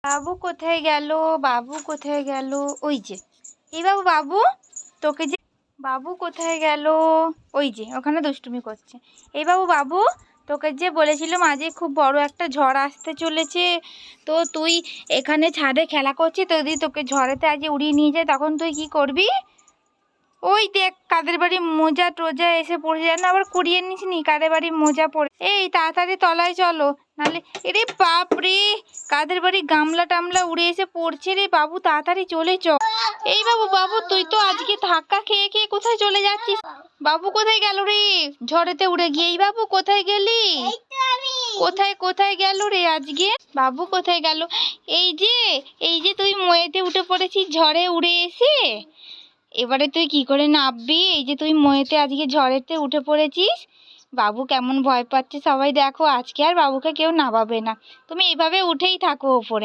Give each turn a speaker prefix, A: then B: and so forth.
A: বাবু কোথায় গেল? বাবু কোথায় গেল? ওই যে এই বাবু, বাবু তোকে যে, বাবু কোথায় গেল? ওই যে ওখানে দুষ্টুমি করছে। এই বাবু, বাবু তোকে যে বলেছিলাম আজকে খুব বড় একটা ঝড় আসতে চলেছে, তো তুই এখানে ছাদে খেলা করছিস, তো যদি তোকে ঝড়েতে আজকে উড়িয়ে নিয়ে যায় তখন তুই কি করবি? ওই দেখ কাদের বাড়ি মোজা টোজা এসে পড়ে যায় না, আবার কুড়িয়ে নিস নি কাদের বাড়ি মোজা পড়ে। এই তাড়াতাড়ি তলায় চলো, নালে এরে বাপ রে, কাদের বাড়ি গামলা টামলা উড়ে এসে পড়ছে রে বাবু, তাড়াতাড়ি চলে চ। এই বাবু, বাবু তুই তো আজকে ধাক্কা খেয়ে খেয়ে কোথায় চলে যাচ্ছিস? বাবু কোথায় গেল রে ঝড়েতে উড়ে গিয়ে? এই বাবু কোথায় গেলি? কোথায় কোথায় গেল রে আজকে? বাবু কোথায় গেল? এই যে, এই যে তুই ময়েতে উঠে পড়েছিস ঝড়ে উড়ে এসে, এবারে তুই কি করে নামবি? এই যে তুই ময়েতে আজকে ঝড়েতে উঠে পড়েছিস, বাবু কেমন ভয় পাচ্ছে সবাই দেখো, আজকে আর বাবুকে কেউ নামাবে না, তুমি এইভাবে উঠেই থাকো ওপরে।